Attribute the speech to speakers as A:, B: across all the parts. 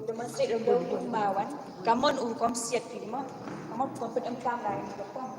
A: demonstrate rendang pemawan, kamu kom siat filma, kamu kom pedangkam lain betul.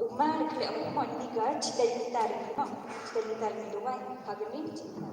A: Umar kalau aku mau nikah, cita-cita ni doang, kagak ni cita.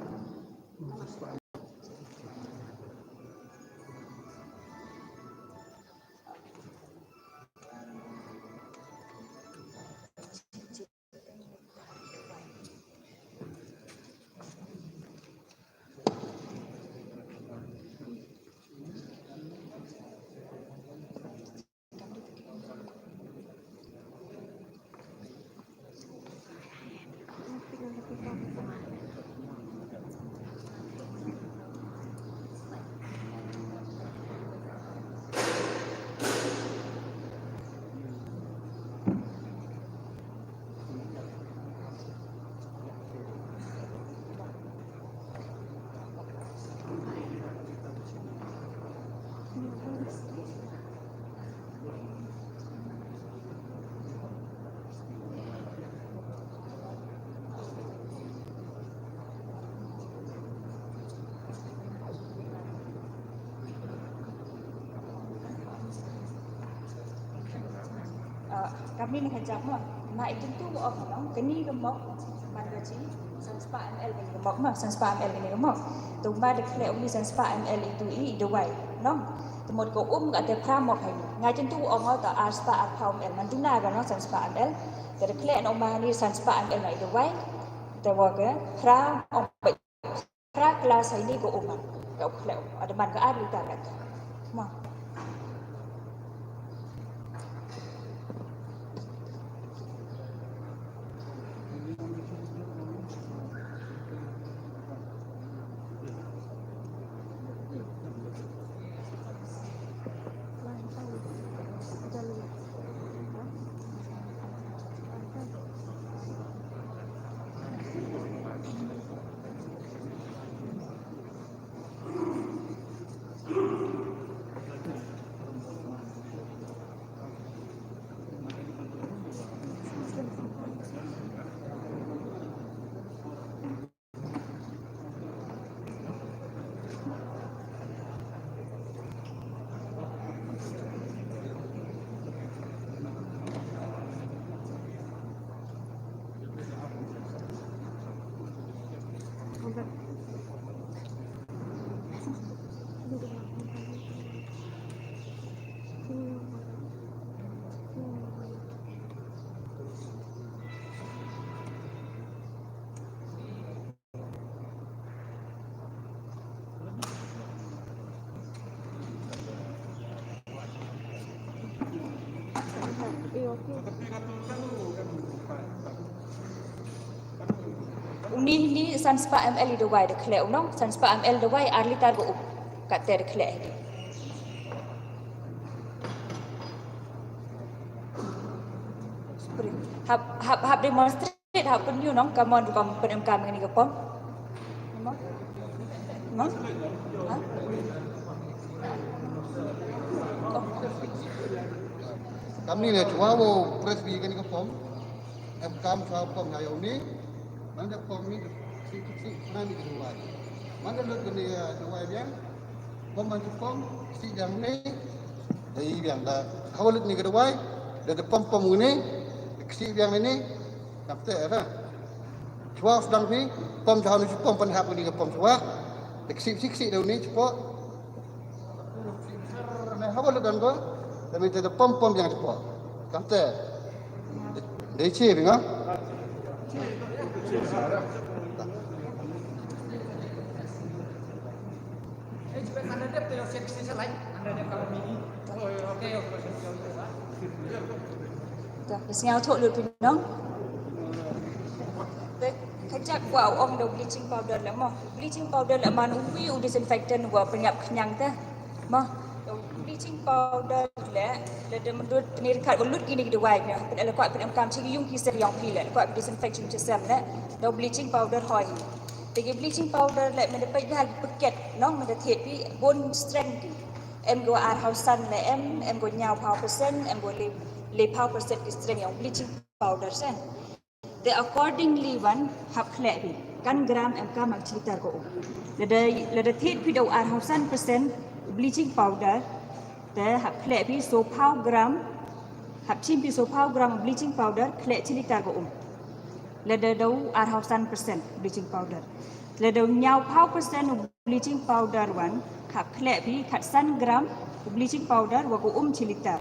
A: Kami nak jawab, mak itu tu orang kini gemuk, mana sih? 104 ml ni gemuk mah, 104 ml ni gemuk. Tumba deklarasi umi 104 ml itu dua, no? Temut ko kat tepra mok hai. Ngai tentu orang tak aspa atau ml manduna kan no 104 ml. Deklarasi umi ni 104 ml ni dua. Tawa ke pra pra kelas ini ko umar. Kau ada man ke ada tak kat. Mah. Ini 104 ml dua deklarasi unang 104 ml dua arli targo kat deklarasi. Hab demonstrate hab penyu nong kamon kam penengkam ni kapom. Memang?
B: Kami ni cuma mau press bi kan kapom. Kam kapom ya ini. Mana pom ni si mana ni dua. Mana lu ni dua dia. Pom mana pom si yang ni. Dari yang dah kau lihat ni kedua. Dari pom ni si yang ini. Tapi apa? Cuma sedang ni pom jauh ni pom penhap ni pom cuma. Si dah ni cepat. Mai haba lu kan ko. Tapi ada pom yang cepat. Kante. Deci binga.
C: Anda dia punya sesi lain. Anda dia kalau mini. Okey.
A: Dah, siang thok lu pinang. Kejap gua om dah bleaching powder lah mah. Bleaching powder lah man ubi disinfectant gua penyap kenyang teh. Mah bleaching powder lah dah menurut penirkat ulut gini kita wipe nya. Pada kuat pada kam cik yung kisah yang pilih. Kuat disinfection system lah. Dah bleaching powder hoi. Tapi bleaching powder lah mendapat dah paket nong mendapat pi bone strength. Em gua hausan lah em gua nyau power percent em gua le power percent strength yang bleaching powder sen. The accordingly one hab klebi kan gram em kam ak cerita ko lada thit pi dau 100% bleaching powder te hab klebi so pow gram hab chim pi so pow gram bleaching powder kle cerita ko lada dau 100% bleaching powder lada nyau pow percent bleaching powder one hab klebi khat san gram bleaching powder wa ko cerita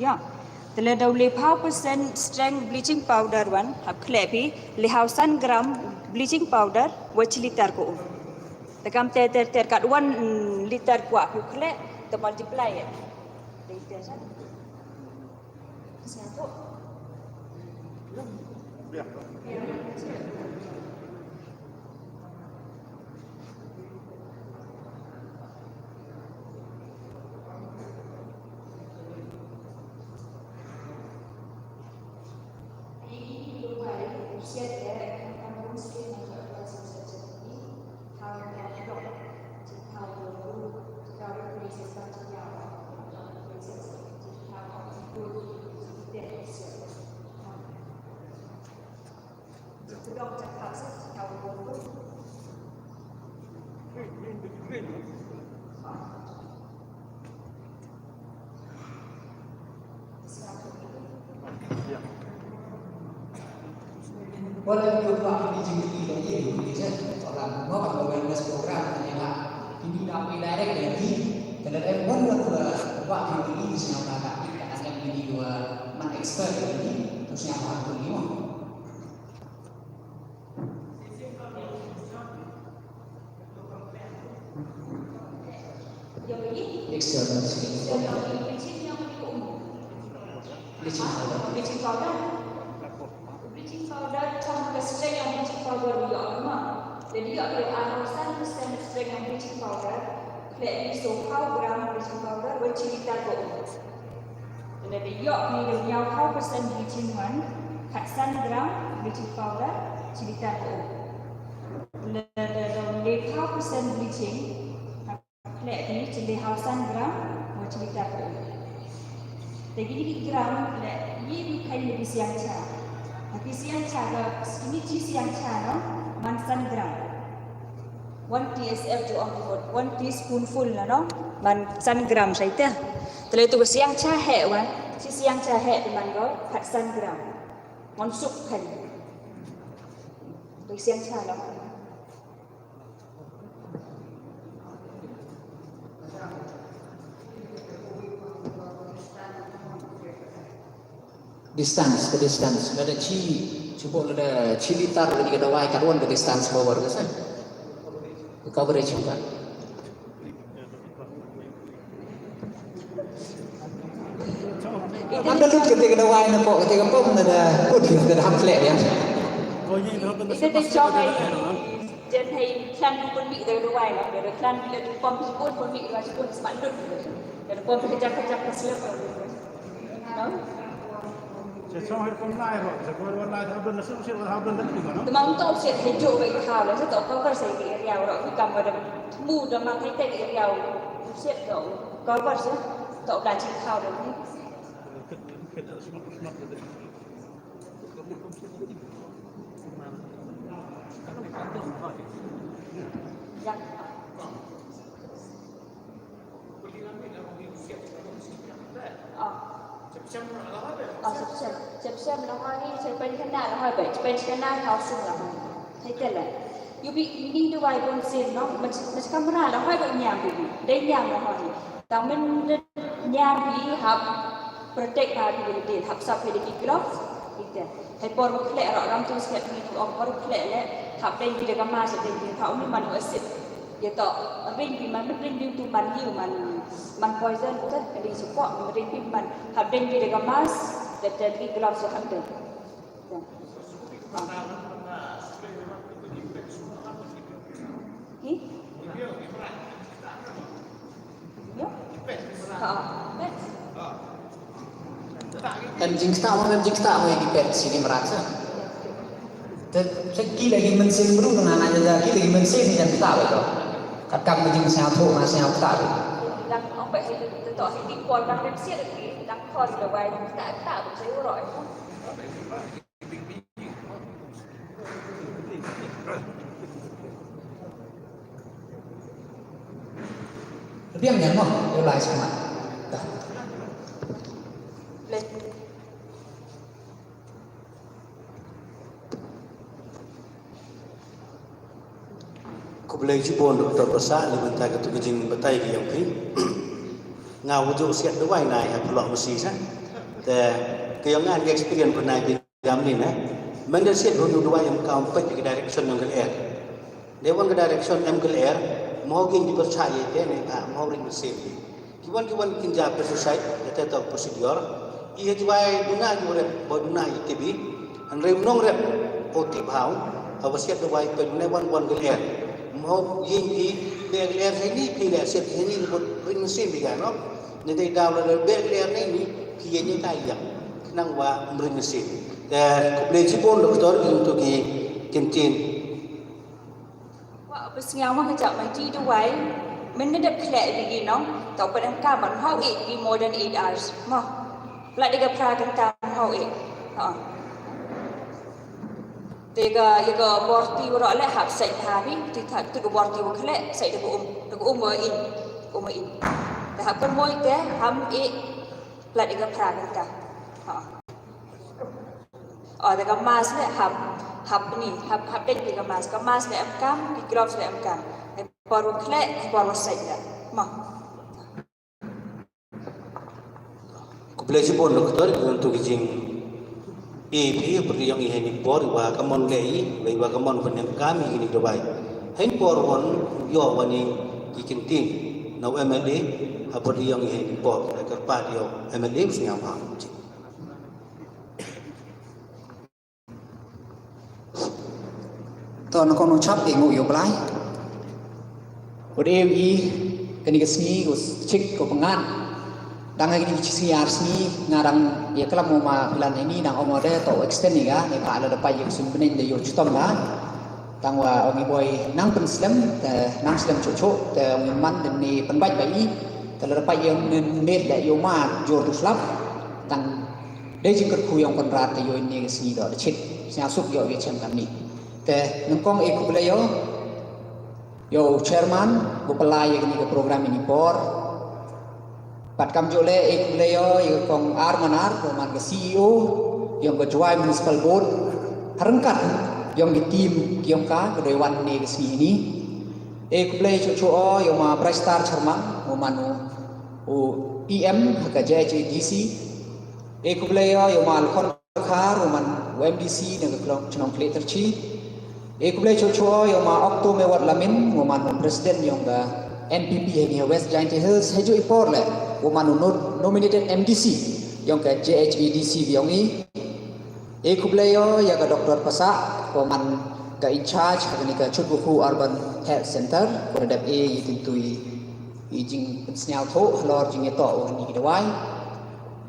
A: ya Telah le power percent strength bleaching powder one hab klepi le 1,000 gram bleaching powder wach liter ko. Tekam ter kat 1 liter ko aku klep te multiply it. Liter san. Siapa? Ya.
C: Walau dia buat bleaching itu dia bleaching orang mau kalau wellness program ni lah ini nak direct lagi kalau everyone buat ini siapa nak kadang ini dua man expert ini terus yang aku ni mah external bleaching powder bleaching powder trong cái strength yang bleaching powder dia mah jadi ada 100% strength yang bleaching powder lek so gram bleaching powder buat cerita ko jadi dia ni dia 100% bleaching one 100 gram bleaching powder cerita ko le 100% bleaching lek ni jadi 100 gram buat cerita ko jadi gram lek ini kain lebih siang cha tapi siang cara ini siang cara mansan gram 1 tsf jo ang 1 teaspoonful na no mansan gram saita tele tu siang cha he wan si siang cha he di man go patsan gram mon sup kan tu siang cha lo distance ke distance ada cuba ada liter lagi ada wai karuan ke distance bawah ke sana coverage juga anda lihat ketika ada wai nampak ketika pom ada putih ada hamlet ya itu dia coba jadi klan pun mik dari wai lah dari klan bila tu pom pun mik dari pun semandut dari pom kejap-kejap keselip no
D: Saya hari pemulai kok, saya pemulai habis nasi usia habis nanti mana?
A: Memang tahu sih hijau baik hal, saya tahu kau kan saya di Riau, orang kita ada muda makai teh di Riau, usia tahu kau kan sih tahu dah cik kau dah ni.
D: Kita semua kita.
A: Ya. Siap-siap lah hari saya pengen kenal lah hari, pengen kenal kau semua. Saya telah. ini dua pun sen no macam mana lah hai buat nyam bibi dai nyam lah hari tang men nyam bi hab protect hari bibi hab sap di gloves itu hai por kle ram tu sket ni tu por kle le hab dai bi dekat mas dai bi thau ni man asid ya to ring bi man ring bi tu man hiu man poison tu ring support ring bi man hab dai bi dekat mas dan di gloves tu hab tu
E: Anjing tak mau dipet sini merasa. Segi lagi mensin baru dengan aja lagi mensin yang tak betul. Kadang anjing satu masih yang tak.
A: Dan apa sih itu toh di pol dan website lagi dan kos lebai tak saya uroi.
E: Tapi yang nyaman, dia lain sama.
F: Ko boleh jipon Dr. Prasad ni bentai ke tu kejing betai ke yang pi. Ngau jo siat dewai nai ha pelok mesti sa. Te ke yang ngan experience penai bi gam ni na. Men dia siat ho dewai yang kau pet ke direction yang keler. Dewan ke direction yang keler mau king dipercaya te ni mau ring mesti. Kiwan kinja pesisai te to prosedur. Ia juai duna ju rep bo duna ITB. An rem nong rep oti bau. Awasiat dewai pe duna wan keler. Mau yingi beler ini pilih set ini ring mesin juga no nanti dalam beler ini kianya kaya nang wa ring mesin dan kubeli pun doktor untuk kincin
A: wa besnyaw mah kejak mati duai menedap kelak lagi no tau padang kaman hau di more than 8 hours mah pula dia pragan tam hau Tega yaga borti ora le hab sai thabi ti thak tu borti wa khle sai de ma in da hab kon moi te ham e plat ega pragan ta da ga mas le hab ni hab de ega mas ka mas le am kam di gloves le am kam e por khle por sai da ma
F: kubeli pun doktor untuk kicing Ibi seperti yang ini por wa kamon lei wa kamon penem kami ini dobai hen por won yo wani kikintin nau MLA seperti yang ini por kerpa yo MLA punya apa
E: Tuan kau ucap tengok yo belai. Udah ini kini kesini us cek ko pengan. Dangan ini siar sini ngarang ya kalau mau makan ini nang omode atau extend ni kan, ni pak ada dapat yang sumbenin dia jutam lah. Tangwa orang boy nang penslam, nang slam cucuk, orang man dan ni penbaik bayi, kalau dapat yang net dah yo mat jor tu slap, tang dia jengker kuyang penrat yo ini kesini dah, cit, saya asuk yo macam kami. Nengkong ikut beliau, yo chairman, gopelai yang ni ke program ini por. Pat kam jole ek beliau yang kong Armanar, koman ke CEO, yang ke Juai Municipal Board, harengkat yang di tim yang ka kedua wan ni ke sini. Ek beliau cucu yang ma Prestar Charmang, komanu EM ke JHDC. Ek beliau yang ma Alkon Kar, koman UMDC dengan kelong cenong Kleterci. Ek beliau cucu yang ma Okto Mewat Lamin, komanu Presiden yang ke NPP yang West Giant Hills haju ipor le woman nominated MDC yang ke JHDC yang ni ekuplayo ya ke Dr. Pasak woman ke in charge ke ni ke Chutbuku Urban Health Center pada dap yitintui ijing pensnyal tho lor jing eto ni dawai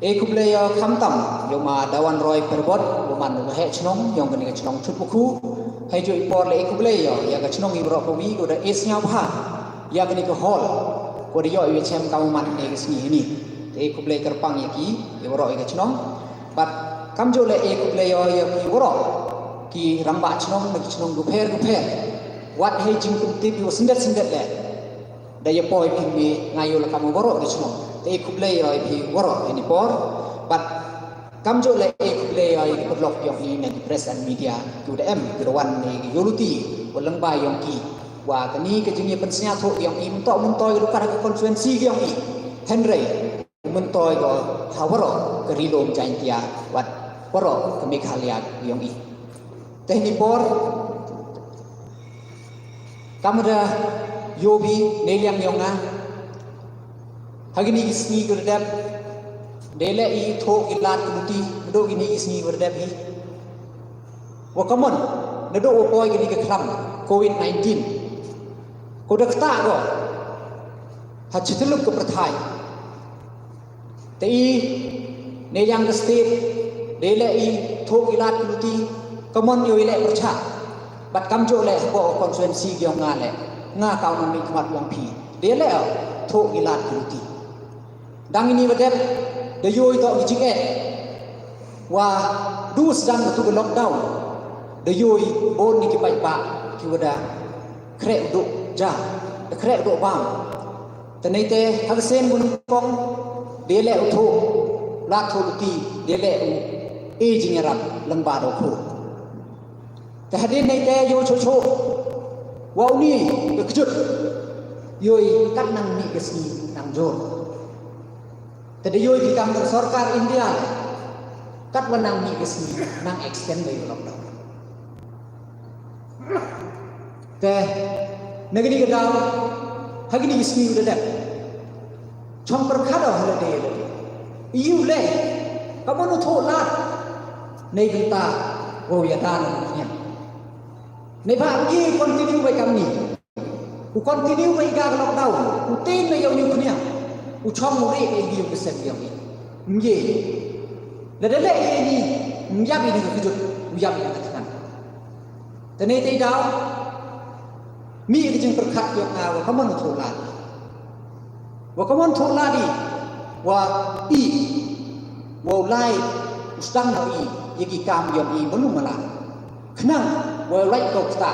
E: ekuplayo khamtam yang ma dawan roy perbot woman he chnong yang ke ni ke chnong Chutbuku haju ipor le ekuplayo ya ke chnong ibro kowi ko da esnya pha ya kini ke hall ko dia yo chem kamu man ni ke sini ni ko play kerpang yaki yo ro ke chnong but kam jo le ko play yo ki ro ki ramba chnong ke chnong gu pher what he jing kum tip yo sindet le da yo poi pin mi ngayo la kamu ro ke chnong ko play yo pi ro ni por but kam jo le ko play yo ki podlok yo ni press and media to the m to the one ni yo luti walang ba yang ki wa kani ke jing pen snya tho yang i mentok mentoi lu kara ke konferensi yang i Henry mentoi go hawaro ke rilom jain tia wat poro ke Meghalaya yang i tehni por kamera yobi neliang yonga hagini isni gurdam dele i tho ilat kuti do gini isni gurdam hi wa kamon nado opoi gini ke kram COVID-19 ko dak ta go ha chiteluk ke prathai tei neliang ke state dele i tho ilat kuti kamon yo ile percha bat kamjo le ko konferensi gyong ngale nga kau nami kmat wang pi dele tho ilat kuti dang ini badep de yoi to gijing wa du sedang tu lockdown de yoi bon ni kipai pa ki wada kre do ja de kre do bang tenai te hagsen mun kong dele utho la tho ti dele e jing rap lamba do khu te hadin nei te yo cho cho wa ni ke kjut yoi kat nang ni ke si nang jor Tadi yoi di kamar sarkar India kat wenang ni kesini nang extend dari lockdown. Teh negeri kedau hagi ni kesini udah dah. Chong perkara holiday lagi. Iu le kamu nu tholat nei kita goyadan nya. Nei bagi continue baik kami. U continue baik gak lockdown. U tin le yo ni punya. U chong mo re e gi yo kesem yo ni nge la de le e ni nyap ni ko jut nyap ni ka kan tene te daw mi ke jing perkhat yo nga wa kamon thola di wa i wa lai ustang no i yegi kam yo i bonu mala khnang wa right to sta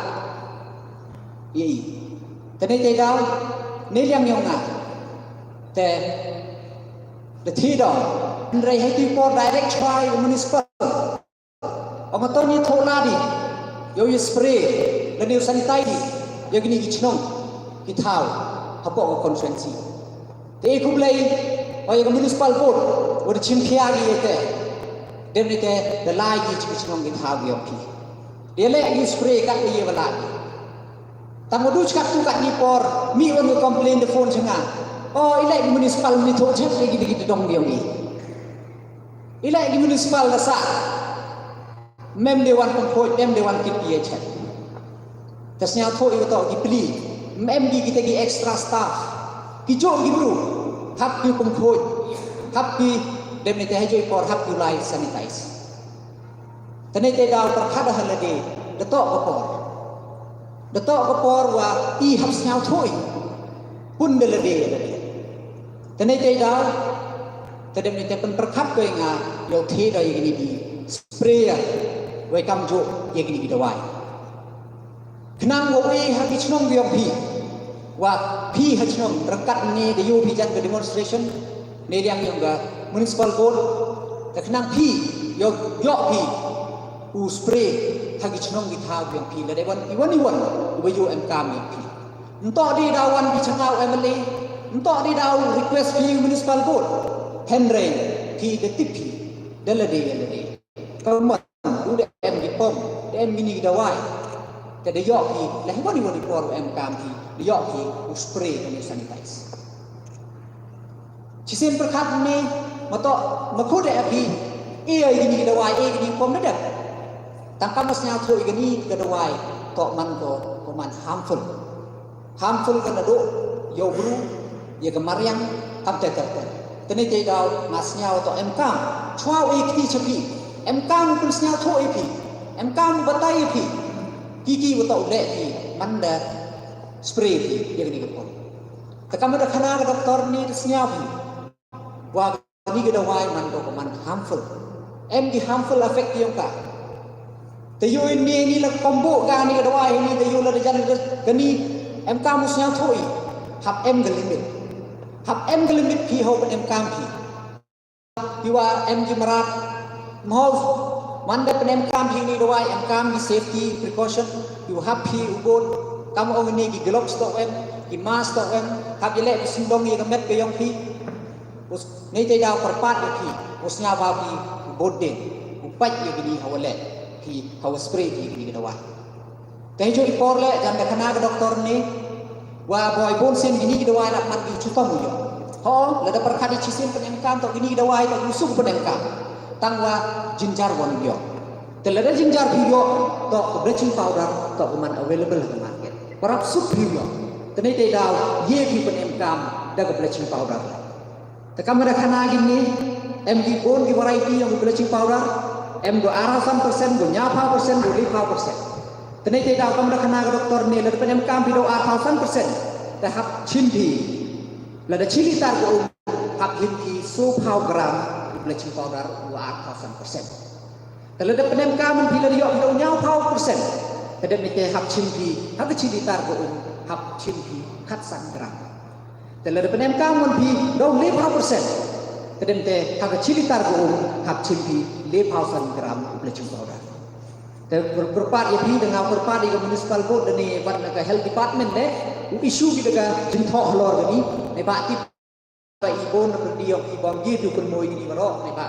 E: i tene te daw ne liang yo ngaแต่ที่ดอกอะไรให้ที่พอ direct try municipal เอามาต้นนี้โทรลาดิโยยสเปรย์และนิวซันิไตดิยกนี่กิชนงกิท้าวฮับปอกคอนเฟรนซีแต่อีกคนเลยเอาอย่าง municipal board วันชิมเพียกี่เตะเดี๋ยวนี้เตะเดลายกิชนงกิท้าวเดียวพี่เดี๋ยวเล่ยูสเปรย์กันเลยเวลาตั้งมาดูชักตุกันนี่พอมีวันนึงคอมเพลนเดฟอนช่าง Oh, ilai municipal ni thok chep lagi gitu dong dia ni. Ilai di municipal la sa. Mem dewan pengkhoi, mem dewan kit dia chat. Tasnya thok itu tau dipeli. Mem di kita gi extra staff. Ki jo gi bro. Hap ki pengkhoi. Hap ki dem ni te hai joi por hap ki lai sanitize. Tane te daw perkhada halade. Detok ko por. Detok ko por wa I hap snyau thoi. Pun belade. Tene te daw tadem ni te pen perkap ko nga yo the da yegi ni spray we kam jo yegi ni dawai knang wo we ha ki chnong biong phi wa phi ha chnong rakat ni de yo phi jan ke demonstration ne yang yang ga municipal board ta knang phi yo phi u spray ha ki chnong gi tha biong phi la de wan i wan we yo em kam ni phi nto di dawan bi changau emily untuk di daw request pi municipal board Henry ki de tipi delade kamu udah em di pom em gini dawai te de yo pi la wani por em kam pi de yo pi spray dan sanitize cisen perkat ni mato makode api gini dawai gini pom dah tangkap masnya tho gini dawai to man harmful kan do yo bru ya kemaryang kapte tene te daw masnya to em kam chwa e kti chapi em kam kulsnya tho e pi em kam batai e pi kiki to le pi manda spray pi ya ni ko ta kam da khana ga doktor ni snya pi wa ni ga dawai man ko man harmful em di harmful effect yang ka te yo ni la combo ga ni ga dawai ni te yo la jan ga ni em kam snya tho e hap em ga limit hab em ke limit pi ho em kam pi piwa em ji marat mau manda penem kam hini dawai am kam gi safety precaution you happy ubon kam ong ni gi gloves to em gi mask to em hab yele sindong gi gamet ke yong pi us nei te daw perpat pi us nya ba pi bodeng upat ye gini hawale pi hawa spray gi gini dawai te jo ipor le jam da kana doktor ni wa boy bon sen gini gi dawai la mat gi chutam yo ho la da perkadi chisin penem kam to gini gi dawai to usuk penem kam tangwa jinjar won yo telada jinjar video to bleaching powder to man available di market parap superior tenai te daw ye pi pen em kam da bleaching powder te kam da khana gini em di bon di variety yang bleaching powder em do arasan persen do nyapa persen do 5% tenai te daw kam da khana doktor ni la pen em kam video 1000% te hab chimpi la da chili tar go hab himpi so gram bleaching powder 1000%. Kalau ada penem kaman bila dia hidup nyau pau persen. Kada mite hab chimpi, hab chili tar go hab chimpi kat sangram. Kalau ada penem kaman pi dong 5%. Kada mite hab chili tar go hab chimpi 5,000 gram bleaching powder. Berpat ya pi dengan berpat di municipal board dan ni bat naga health department ne isu kita ga jintho lor gani ne ba ti ba ibon dia ibom ye tu kun moy ni maro ne ba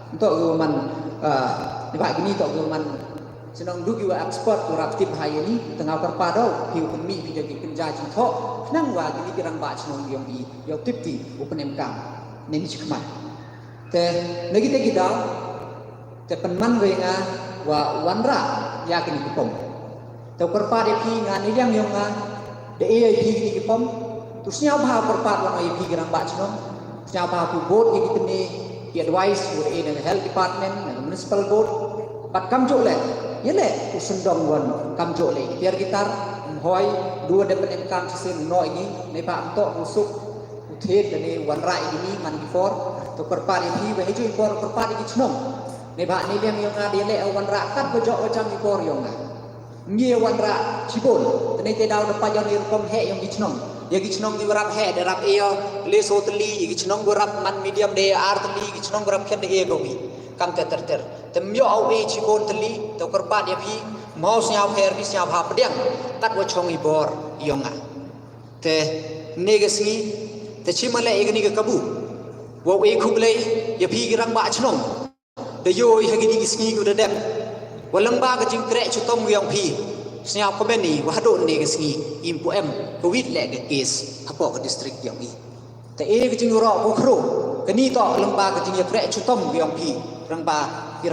E: untuk man ne ba gini to man senang du ki wa expert tu raptip hai ni tengah perpado hiu kun mi bi jadi penja jintho nang wa gini kirang ba senang yong i yo tipti upenem kam ne ni chikma te lagi te kita te penman we nga wa wanra ya kini kupom te perpade pi nga ni yang yong nga de ai pi ni kupom terus nya ba perpat wa ai pi kirang ba senang nya ba ku board ki kitne ki advice for in the health department and municipal board pat kam jo le yele ku sendong wan kam jo le biar kita hoi dua de penem kam sen no ini ne ba to usuk uthet ne wan rai ini man before to perpat ini we ju for perpat ini chnom ne ba ni yang yang ada le wan ra kat bo jo jam before yong na ngie wan ra chibon ne te daw de pa yon ir kom he yong di chnom ya gi chnom di rap he de rap eo le so tli gi chnom go rap man medium de ar tli gi chnom go rap ken de e go bi kam te ter tem yo au e chi kon tli to kor pa ya phi mau nya her bi nya bha pdeng kat wo chong i bor yonga te negasi te chimale e gni ga kabu wo e khuble ya phi gi rang ba chnom de yo i ha gi gi sngi go de dep walang ba ga jing kre chu tom yong phi nya ko ben ni wa do negasi impu em covid le ga case hapo ga district yong i te e ga jing ro ko khro kani to lamba ga jing ya kre chu tom yong phi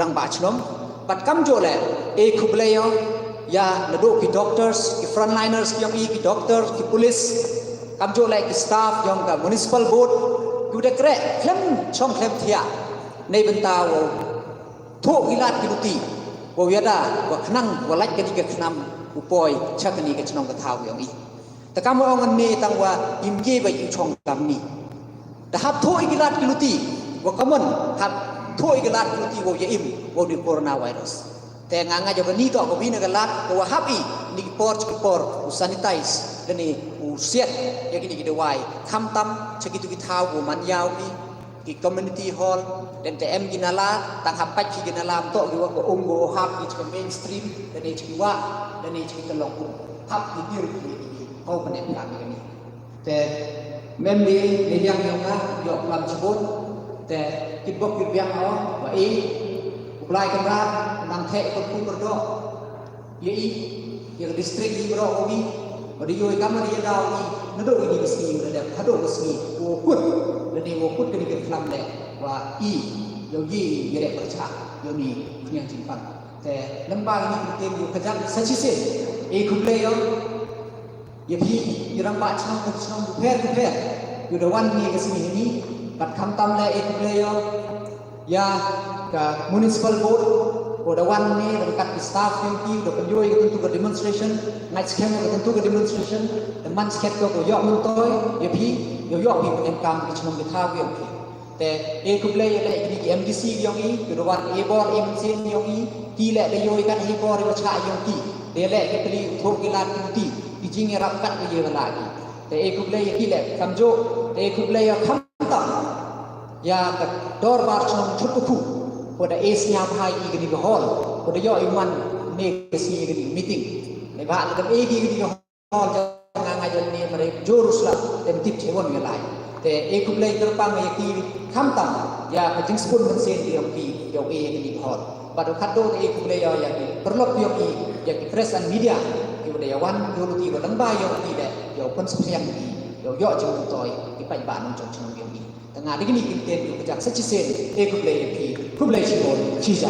E: rang ba chnom pat kam jo le e khuble yo ya nado ki doctors ki frontliners yong i ki doctor ki police kam jo le ki staff yong ka municipal board ku de kre klem chom klem thia nei benta wo tho gilat ki luti wo yada wa khnang wa laj ka ki khnam upoi chakani ka chnom ka thaw yong i ta kam ong an ne tangwa imge ba yu chong kam ni ta hap tho gilat ki luti wa common hap thôi cái lát kuti wo ye im wo di coronavirus te nganga jo ni to ko bina galat ko happy ni por sanitize deni siat ya gini ki dewai kham tam chekitu ki thau wo man yaw ni ki community hall dan tm ginala tang hapat ki ginala to ki wo ko ongo hap ki mainstream deni ki wa deni ki telong hap ki dir ki ko panen ka ni te membi ni yang nga yo lam chbot te kit bok kit biang ho wa i uplai kamra nang the ko ku berdo ye i ye district i bro obi bari yo kamari ya daw i nado ni besi da hado besi wo kut ni wo kut ni ke flam le wa i yo yi ye re percha yo ni nyang jimpang te lamba ni ke yo kajak sachi se e kuple yo ye phi irang ba chang bu pher yo da wan ni ke sini ni pat kham tam le e kuple yo ya ka municipal board pada wan ni dekat staff yang ki do penjoi ke tentu ke demonstration night scam ke tentu ke demonstration teman sket ko yo muntoy ye phi yo pi pen kam ke chnom ke thaw ye phi te e kuble ye le ni MDC yong i ke do wan e bor MCC yong i ki le de yo kan e bor ma cha yong ki de le ke pli tho ki lat ti ki jing ye rap kat ye wala ki te e kuble ye ki le kamjo te e kuble ye kham ta ya ka dor bar chnom chut ku pada Asia Bahai gini ke hall pada yo iman negasi gini meeting nega lekam gini ke hall jangan ngajar ni mereka jurus lah dan tip cewon ngelai te kublai terpang ya ki kamtam ya kajing sepun mensen dia ki yo gini ke hall pada kado kublai ya ki perlu yo ki ya ki press and media ki pada yawan dulu ti pada lembai yo ki deh yo pun sepiang ki yo jeng toy ki pai ban trong trong yo ki tengah di gini kita yo kejak secisen kublai ki kublai cewon cija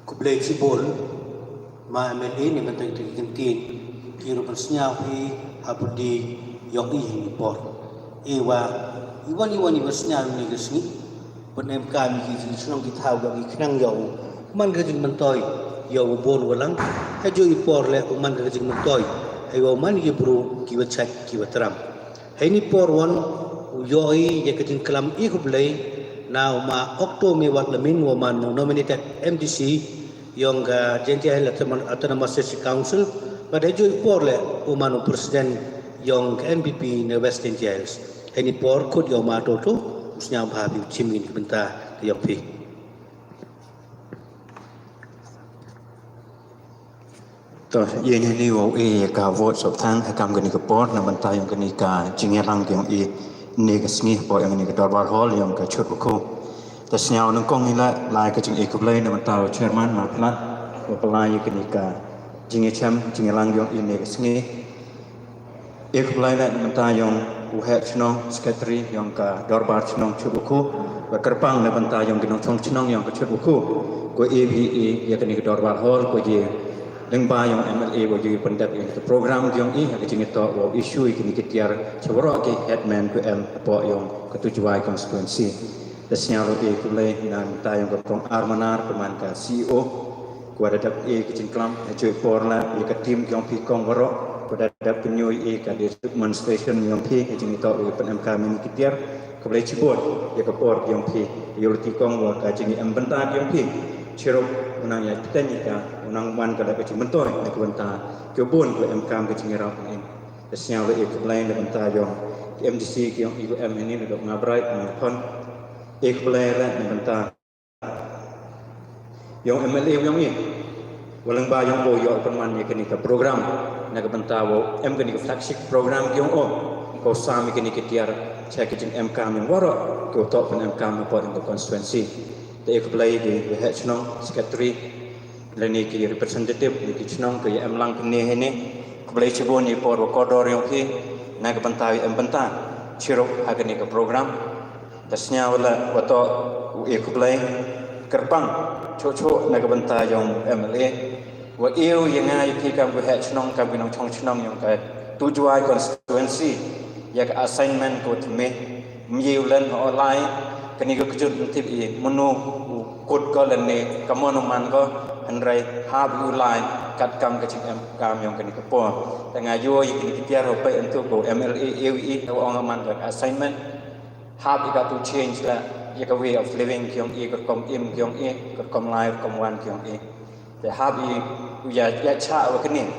F: Kublai Cibol ma MLA ni bentuk kentin kira persnya pi abudi yang ini por ewa iwan bersnya ni kesni penem kami ki senang kita bagi kenang yau man gajin mentoy yau bon walang hajo ipor le man gajin mentoy ayo man ye bro ki wacak ki watram hai ni por wan yoi ye gajin kelam kublai now ma Oktober wat lemin waman nominated MDC yang JNTI Autonomous Council pada jui por le umanu presiden yang MPP ne West Indies ini por kod yang ma toto usnya bahabi cimin bentar yang pi
G: toh ye ni wo ka vote sop thang kam gani ka por na bentar yang gani ka jingerang yang ni ka sngi por yang ni ka darbar hall yang ka chut ko tasnya nang kong ila lai ka jing kublai na bentar chairman ma plat pelai gani ka jingecham jingelang yang ini ka sngi kublai na bentar yang uhet chnong secretary yang ka darbar chnong chut ko kerpang na bentar yang ginong chong chnong yang ka chut ko ABE ya gani ka darbar hall ko je Leng ba yang MLA bagi pendat yang program yang ini yang kecil itu isu ini ketiar cewara ke headman PM apa yang ketujuan konstituensi. Dasnya lagi kulai dan tayang kong Armanar keman ke CEO kuada dap kecil kelam cuy porla ia ke tim yang pi kong warok kuada dap penyui ke demonstration yang pi kecil itu bagi PMK ini ketiar kebalai cibot ia ke por yang pi yulti kong wa kecil embentar yang pi ceruk menang ya petanya unang wan kada kecil mentor nak benta kebun ke MK kecil ngerau ini dasnya le kebalai le benta yang MDC yang IUM ini dok ngabrai kon kebalai le benta yang MLA yang ini walang ba yang boyo perman ya kini ke program nak benta wo M kini ke flagship program yang ko sami kini ketiar cek kecil MK yang warok ke tok pen MK apa untuk konstituensi te kebalai di head chnong secretary leni ki representative ni ki chnong ke lang kene hene kebalai cibon ni por kodor yang ki na ke bentai benta chirok hagani ke program tasnya wala wato kebalai kerpang chocho na ke bentai yang MLA wa eu yang ngai ki kam ke head chnong kam binong chong chnong yang ke tujuan konstituensi ya ke assignment ko tme myiulan online kini ko kejut tip menu kod ko lene kamon man ko andrai hab ulai kat kam kecik kam yang kini ko po tengah yo kini kitiar ho pe untuk ko MLA AWE ong man ko assignment hab ika to change la ya ka way of living kyong ko kom im kyong ko kom live kom wan kyong te hab ya cha wa kini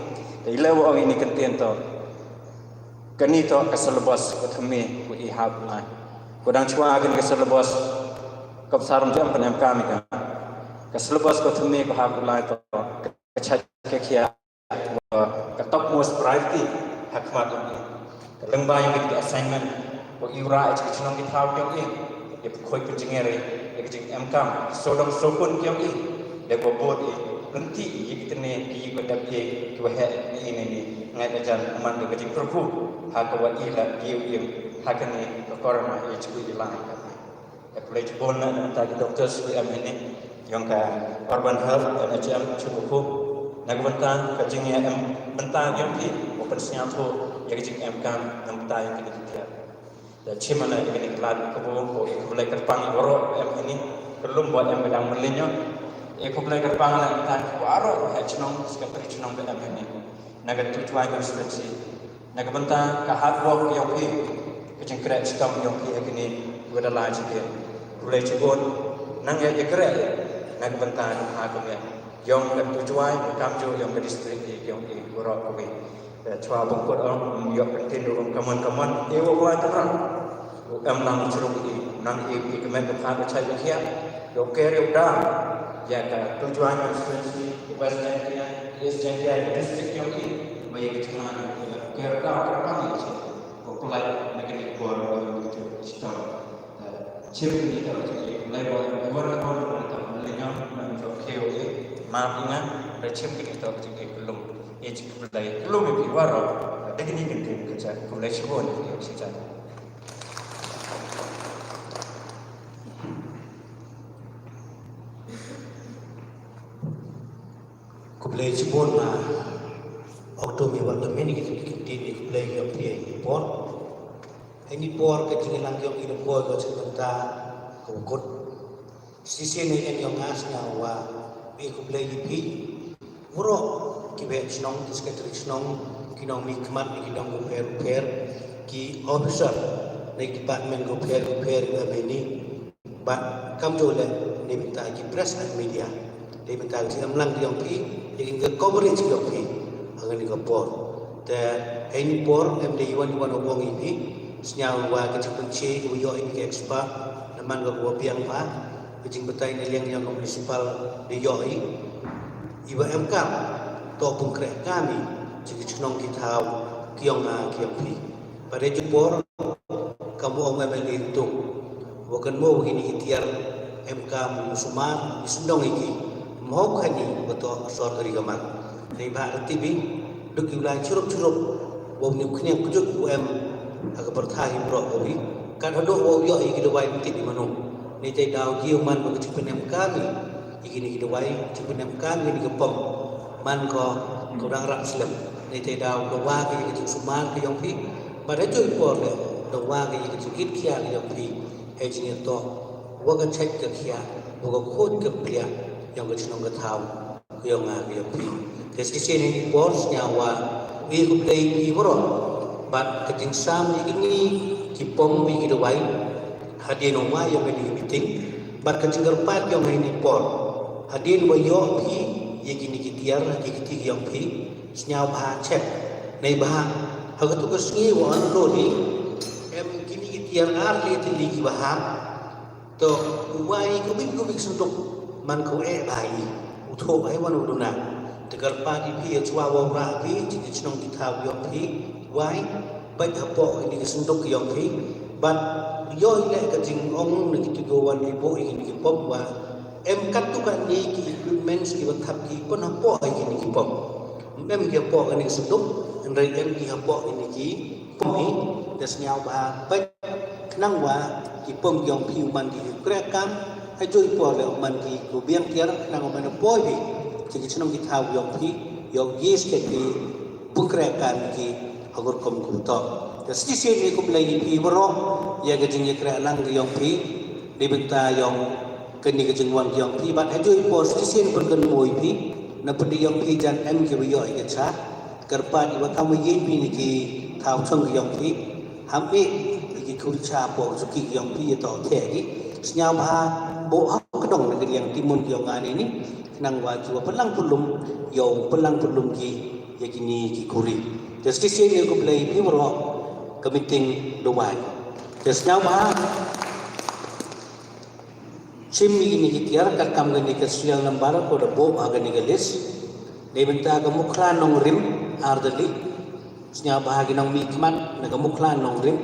G: te lewo ong ini kentien to kini to kasalbas ko thme ko hab lai Kodang cua akan keselebos kebesaran jam penem kami kan keselebos ko thumi ko hakulai to kechat kekia ketok most priority hakmat ini kelengba yang di assignment ko iura ich chnong di thau kyong ye khoi penjingere ye kejing MK sodom sopun kyong de ko bod nanti ye kitne ki ko dab ye ko he ini ngai ajan man de kejing perpu hakwa ila ye hakane korma ye cuy ilang ya play bon na tadi dokter SPM ini yang ke urban health dan HM cukup nak bentang kecingnya bentang yang di open siapa yang kecing MK yang bentang yang kita lihat dan cimana ini kelan kebun ko boleh kerpang orok ini belum buat yang bedang melinyo boleh kerpang lah bentang ko arok HNong sekali HNong bedang ini nak tujuan konstitusi nak bentang ke hard work yang kecing kerek stam yang kini gua dah laju dia boleh cibon nang ya kerek nak bentang aku ya yang tujuan kamjo yang ke distrik yang gorok kowe chua bang ko am yok ten do kaman e wo wa ta am nang chru nang e kemen ka ka chai ka khia yo kere da ya ka tujuan konstitusi Western India Eastern India district yo ki mai ke chana kere da ka pa ni che ko kulai mekanik ko itu cita chip ni ta che lai bo ta le nyam na jo kheo e ma inga da chip ni ta che ke belum e che kulai belum bi waro da ni ke ke cha kulai chibon ni che cha
F: Kublai Cibon na Oktober waktu ini kita di kublai yang dia por, ini por kecil lang yang ini por kau sebentar kau kot, sisi ini yang ngasnya wa ini kublai ini, murah kita senang disketri senang kita nikmat kita guper ki officer di department guper ini, bat kamu jual ni minta ki press and media. Dia minta kita melang yang jadi ke coverage yang akan dikapor. Dan ini por MD Iwan Obong ini senyal wa kecil kunci uyo ini ke expert naman gua piang pa kecil betai ni yang municipal di yoi iba MK to konkret kami jadi cenong kita kiong pi pada jepor kamu orang MD itu bukan mau begini itiar MK musumar disundong iki mau kani betul sor dari kamar. Dari Bharat TV, duk iulai curup bom ni kini kujuk UM agak bertahi bro kopi. Kan ada bom yo iki dawai mesti di mana. Ni cai dau giu man bagi penem kami. Iki ni dawai penem kami ni kepom. Man ko dang rak Islam. Ni cai dau dawa ke iki suman ke yang pi. Pada cuy por le dawa ke iki kit kia ke yang pi. Ejini to wa kan cek ke kia. Wa khot ke plia yang kecil nong tahu yang yang pi. Jadi sini ni pos nyawa we kublai pi bro. Bat kecil sam ini kipom we kita wai hadiah nongwa yang ini meeting. Bat kecil gerpat yang ini por hadiah wayo pi yang ini kitiar kiti yang pi. Senyawa cek nai bah. Haga tu kesengi wan lori em kini kitiar arli tili baham. To wai kubik sentuk man kau bai utho ai wan uduna tegar pagi pi chwa wa ra pi ji chnong ki thaw yo pi wai bai hapo ini kesendok yo pi ban yo ile ka jing ong ni ki go wan ibo ini ki pom wa em kat tu kan ni ki equipments ki thap ki pon hapo ai ki pom em ki hapo ini kesendok ndai em ki hapo ini ki pom ni des nyau ba bai nang wa ki pom yo pi man ki krekamให้ช่วยปอเลยมันที่กูเบี้ยงเทียร์นางมันป่วยไปจึงจะน้องกิท้าวยองพี่ยองยีสเกตีบุกแรกันที่อากุรคมกุตอแต่สิ่งที่นี่กูเปล่าพี่บรอยากจะจึงจะแรงนั่งยองพี่di bentar yang kini kejengwan yang pi bat hajui pos isin perken moi pi na pedi yang pi jan em ke biyo ke cha kerpa di wa kamu yin pi ni ki thao chung yang pi ham pi ki khul cha po suki yang pi to the ki senyam ha bo ha kedong negeri yang timun yang ngani ini nang wa jua pelang pelum ki ya kini ki kuri just isin ni ko play pi bro kemiting doai just senyam ha Simi ini kitiar kakam gani kesial nambara ko da bo agani galis lebenta ga muklan nong rim ardali snya bahagi nong mikman na ga muklan nong rim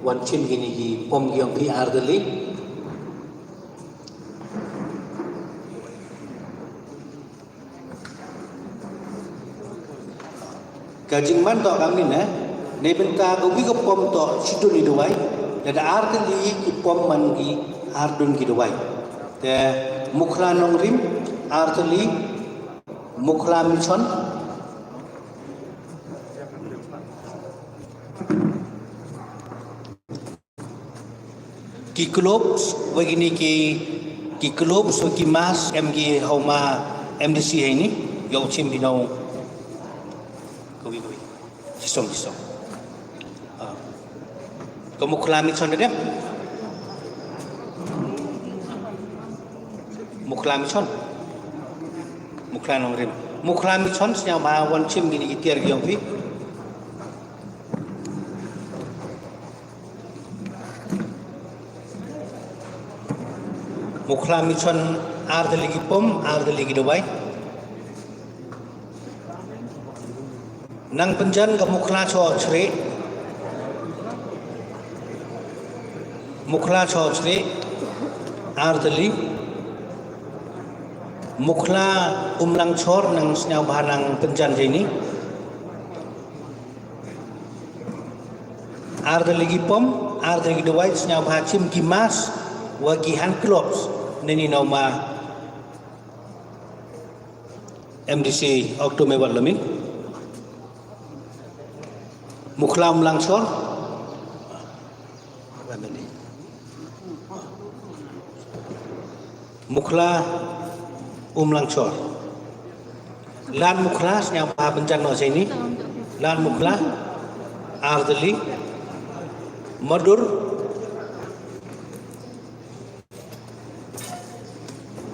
F: wan chin gini gi pom gi pi ardali kajing man to kami na lebenta ga wi ga pom to siduni duwai da ardali ki pom man gi ardun gi duwai te mukla nong rim artali mukla mission ki globes begini ki globes ki mas mg hauma mdc ini yo chim binau kowi jisom ko mukla mission de mukla mission senyap ma wan chim gini tiar giong pi Mukla Mission Ardeli Pom Ardeli Dubai Nang Penjan ke Mukla Cho Chre Mukla Cho Chre Ardeli Mukla Umlang Chor Nang Senyau Bahanang Penjan Jini Ardeli Pom Ardeli Dubai Senyau Bahachim Kimas Wagihan Klops Nini Nama MDC Oktober Lamin Mukla Umlang Chor Mukla Umlang Chor Lan Mukla Senyau Bahah Penjan No Sini Lan Mukla Ardeli Madur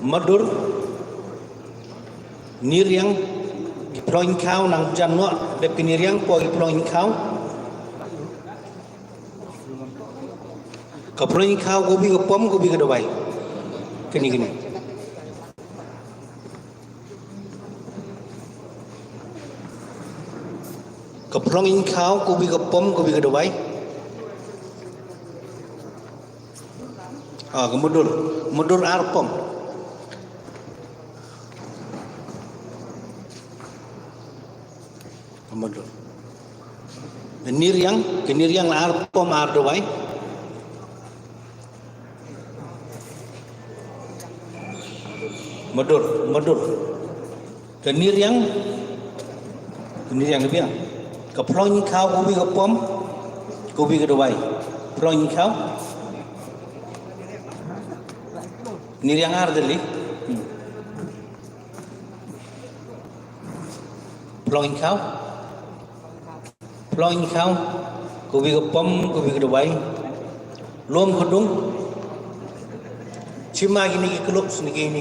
F: Madur Niriang Diploin Kau Nang Janwa Depi Niriang Po Diploin Kau Kaploin Kau Gobi ke Pom Gobi ke Dubai Gini Kaploin Kau Gobi ke Pom Gobi ke Dubai Mudur Arpom Mudur Niriang Arpom Ardubai Mudur Niriang lebih Kaploin Kau Gobi ke Pom Gobi ke Dubai Kaploin Kau Niriang Ardeli Ploin Kau Gobi ke Pom Gobi ke Dubai Lom Khudung Cima gini ke keluk Seniki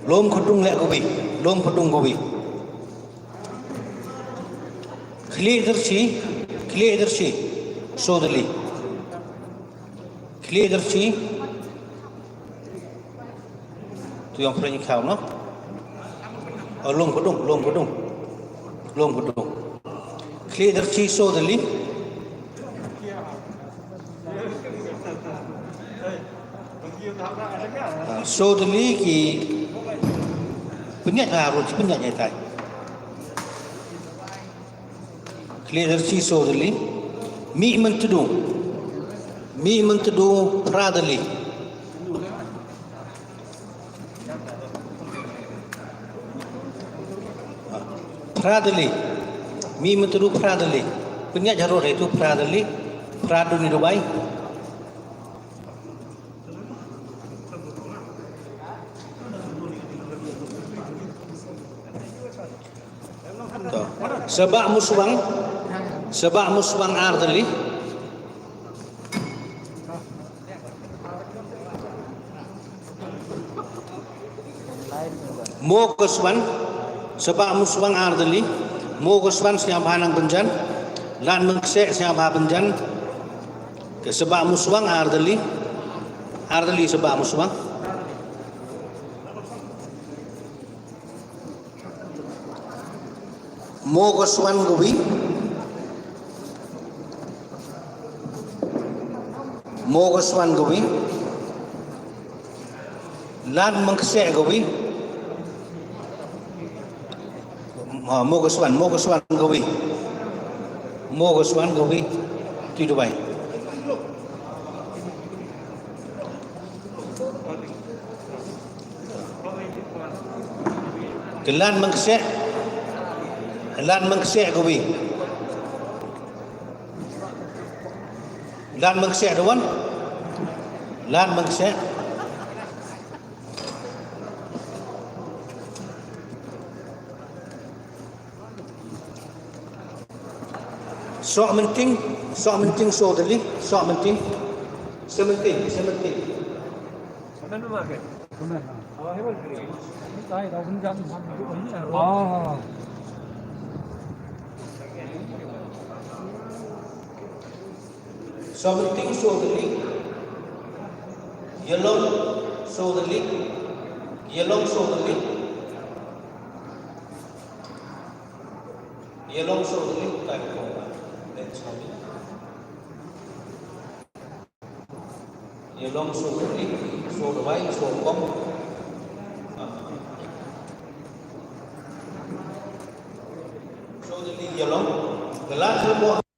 F: Lom Khudung lek Gobi Lom Khudung Gobi Clear Dersi Sodali Clear Dersi Tu yang Ploin Kau no Lom Khudung Clear Dersi Sodali Sodali ki Penyak harus penyak nyata Clear Dersi Sodali Mi Mentedu Pradali Mi Mentedu Pradali Penyak jarur itu Pradali Pradu di Dubai Sebab musbang Ardeli Mokoswan Sebab musbang Ardeli Mokoswan Senyap Hanang Penjan Lan Mengsek Senyap Penjan ke sebab musbang Ardeli sebab musbang Mokoswan Gobi Lan Mengsek Gobi Mokoswan Gobi di Dubai Lan Mengsek Gobi Lan Mengsek Dewan Lan Mengsek Sok menting Sodali Sok menting Sementing
D: Mana makan? Awak hebat ke? Saya dah penjam ini.
F: Something so the link. Yellow so the link. Yellow so the link. Yellow so the link. That's how it. Yellow so the link. So the white so the bomb. So the link yellow. The last one.